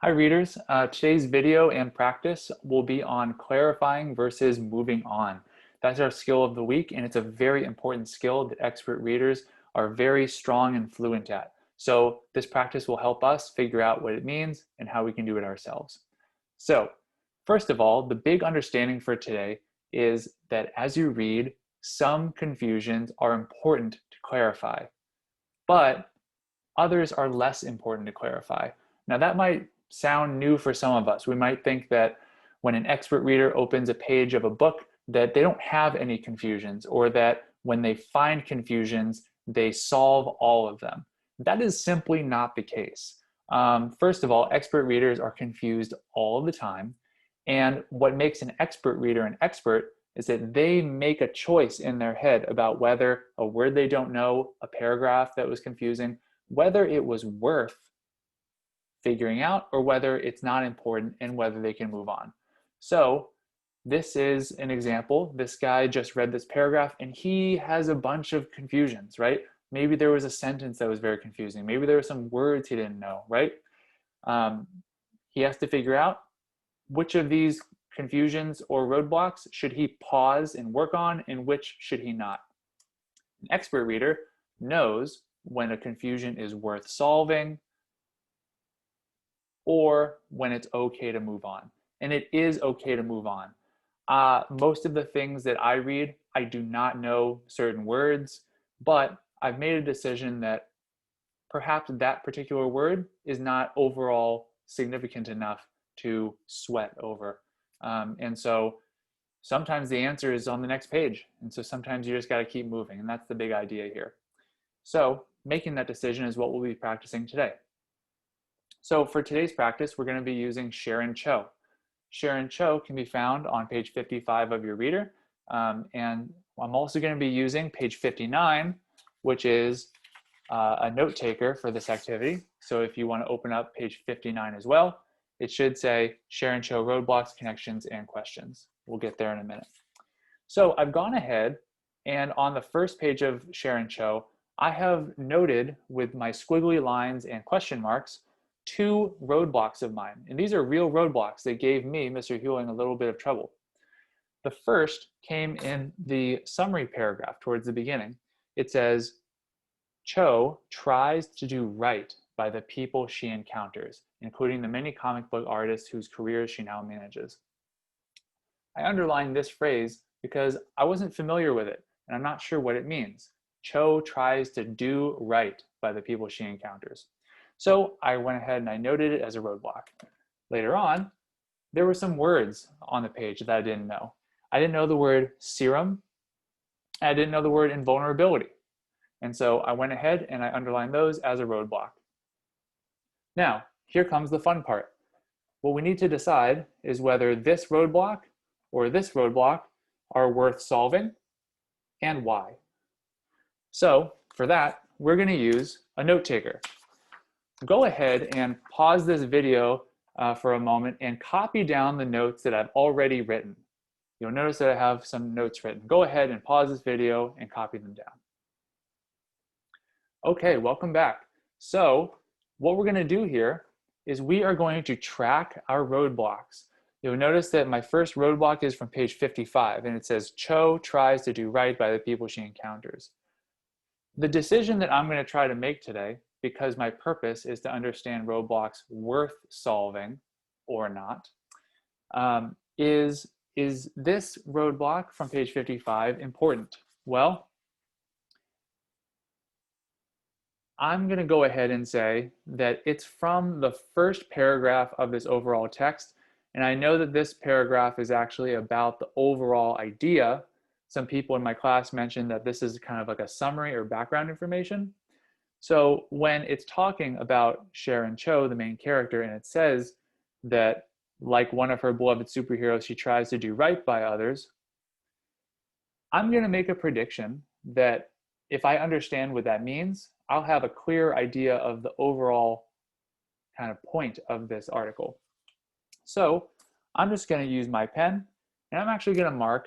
Hi readers, today's video and practice will be on clarifying versus moving on. That's our skill of the week, and it's a very important skill that expert readers are very strong and fluent at. So this practice will help us figure out what it means and how we can do it ourselves. So first of all, the big understanding for today is that as you read, some confusions are important to clarify, but others are less important to clarify. Now that might sound new for some of us. We might think that when an expert reader opens a page of a book that they don't have any confusions, or that when they find confusions, they solve all of them. That is simply not the case. First of all, expert readers are confused all the time. And what makes an expert reader an expert is that they make a choice in their head about whether a word they don't know, a paragraph that was confusing, whether it was worth figuring out or whether it's not important and whether they can move on. So this is an example. This guy just read this paragraph and he has a bunch of confusions, right? Maybe there was a sentence that was very confusing. Maybe there were some words he didn't know, right? He has to figure out which of these confusions or roadblocks should he pause and work on and which should he not. An expert reader knows when a confusion is worth solving or when it's okay to move on. And it is okay to move on. Most of the things that I read, I do not know certain words, but I've made a decision that perhaps that particular word is not overall significant enough to sweat over. And so sometimes the answer is on the next page. And so sometimes you just got to keep moving. And that's the big idea here. So making that decision is what we'll be practicing today. So for today's practice, we're going to be using Sharon Cho. Sharon Cho can be found on page 55 of your reader. And I'm also going to be using page 59, which is a note taker for this activity. So if you want to open up page 59 as well, it should say Sharon Cho Roadblocks, Connections, and Questions. We'll get there in a minute. So I've gone ahead and on the first page of Sharon Cho, I have noted with my squiggly lines and question marks 2 roadblocks of mine. And these are real roadblocks that gave me, Mr. Hewling, a little bit of trouble. The first came in the summary paragraph towards the beginning. It says, Cho tries to do right by the people she encounters, including the many comic book artists whose careers she now manages. I underlined this phrase because I wasn't familiar with it, and I'm not sure what it means. Cho tries to do right by the people she encounters. So I went ahead and I noted it as a roadblock. Later on, there were some words on the page that I didn't know. I didn't know the word serum. I didn't know the word invulnerability. And so I went ahead and I underlined those as a roadblock. Now, here comes the fun part. What we need to decide is whether this roadblock or this roadblock are worth solving and why. So for that, we're going to use a note taker. Go ahead and pause this video for a moment and copy down the notes that I've already written. You'll notice that I have some notes written. Go ahead and pause this video and copy them down. Okay, welcome back. So what we're going to do here is we are going to track our roadblocks. You'll notice that my first roadblock is from page 55, and it says, Cho tries to do right by the people she encounters. The decision that I'm going to try to make today, because my purpose is to understand roadblocks worth solving or not, is this roadblock from page 55 important? Well, I'm going to go ahead and say that it's from the first paragraph of this overall text, and I know that this paragraph is actually about the overall idea. Some people in my class mentioned that this is kind of like a summary or background information. So when it's talking about Sharon Cho, the main character, and it says that like one of her beloved superheroes, she tries to do right by others, I'm going to make a prediction that if I understand what that means, I'll have a clear idea of the overall kind of point of this article. So I'm just going to use my pen, and I'm actually going to mark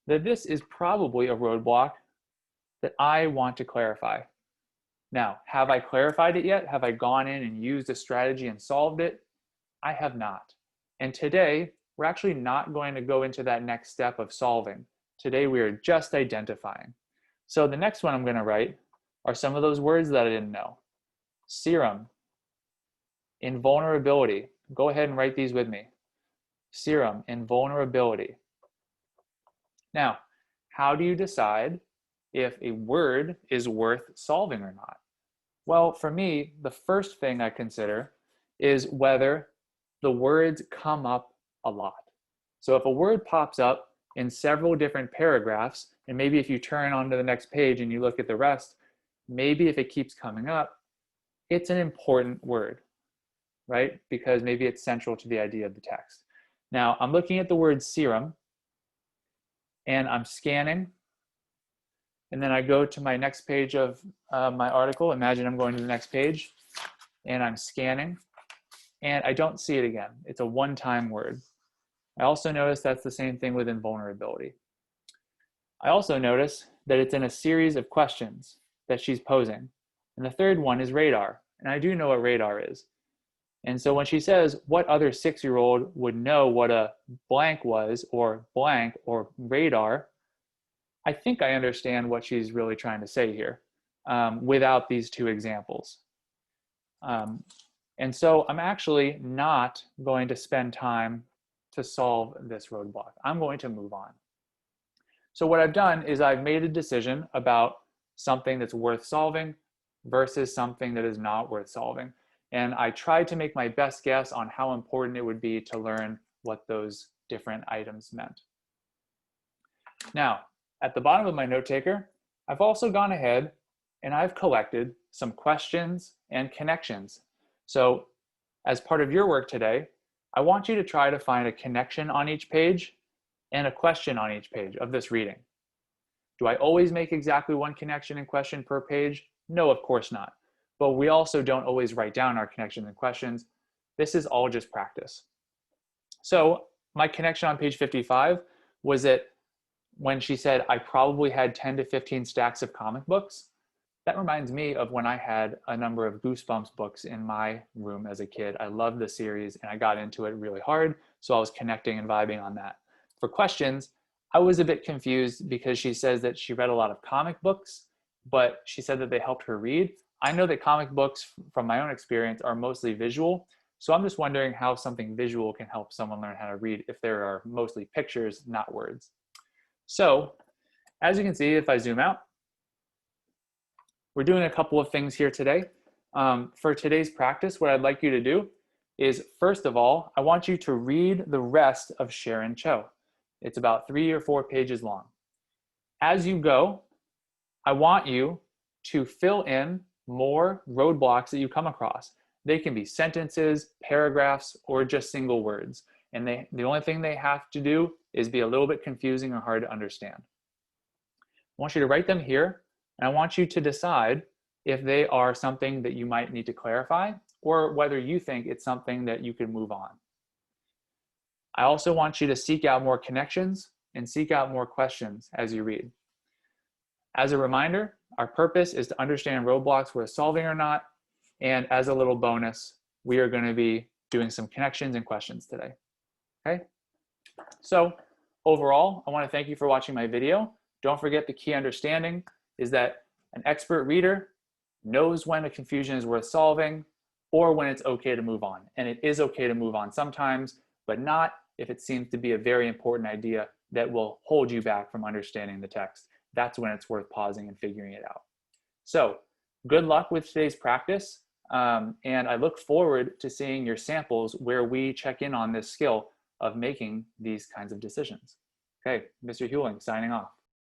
that this is probably a roadblock that I want to clarify. Now, have I clarified it yet? Have I gone in and used a strategy and solved it? I have not. And today, we're actually not going to go into that next step of solving. Today, we are just identifying. So the next one I'm going to write are some of those words that I didn't know. Serum, invulnerability. Go ahead and write these with me. Serum, invulnerability. Now, how do you decide if a word is worth solving or not? Well, for me, the first thing I consider is whether the words come up a lot. So if a word pops up in several different paragraphs, and maybe if you turn onto the next page and you look at the rest, maybe if it keeps coming up, it's an important word, right? Because maybe it's central to the idea of the text. Now, I'm looking at the word serum, and I'm scanning, and then I go to my next page of my article. Imagine I'm going to the next page, and I'm scanning, and I don't see it again. It's a one-time word. I also notice that's the same thing with invulnerability. I also notice that it's in a series of questions that she's posing. And the third one is radar. And I do know what radar is. And so when she says, what other 6-year-old would know what a blank was, or blank, or radar, I think I understand what she's really trying to say here without these two examples. And so I'm actually not going to spend time to solve this roadblock. I'm going to move on. So what I've done is I've made a decision about something that's worth solving versus something that is not worth solving. And I tried to make my best guess on how important it would be to learn what those different items meant. Now, at the bottom of my note taker, I've also gone ahead and I've collected some questions and connections. So as part of your work today, I want you to try to find a connection on each page and a question on each page of this reading. Do I always make exactly one connection and question per page? No, of course not. But we also don't always write down our connections and questions. This is all just practice. So my connection on page 55 was that when she said, I probably had 10 to 15 stacks of comic books. That reminds me of when I had a number of Goosebumps books in my room as a kid. I loved the series and I got into it really hard. So I was connecting and vibing on that. For questions, I was a bit confused because she says that she read a lot of comic books, but she said that they helped her read. I know that comic books, from my own experience, are mostly visual. So I'm just wondering how something visual can help someone learn how to read if there are mostly pictures, not words. So as you can see, if I zoom out, we're doing a couple of things here today. For today's practice, what I'd like you to do is, first of all, I want you to read the rest of Sharon Cho. It's about 3 or 4 pages long. As you go, I want you to fill in more roadblocks that you come across. They can be sentences, paragraphs, or just single words. And the only thing they have to do is be a little bit confusing or hard to understand. I want you to write them here, and I want you to decide if they are something that you might need to clarify or whether you think it's something that you can move on. I also want you to seek out more connections and seek out more questions as you read. As a reminder, our purpose is to understand roadblocks worth solving or not. And as a little bonus, we are going to be doing some connections and questions today. Okay? So overall, I want to thank you for watching my video. Don't forget, the key understanding is that an expert reader knows when a confusion is worth solving or when it's okay to move on. And it is okay to move on sometimes, but not if it seems to be a very important idea that will hold you back from understanding the text. That's when it's worth pausing and figuring it out. So good luck with today's practice. And I look forward to seeing your samples where we check in on this skill of making these kinds of decisions. Okay, Mr. Hewling signing off.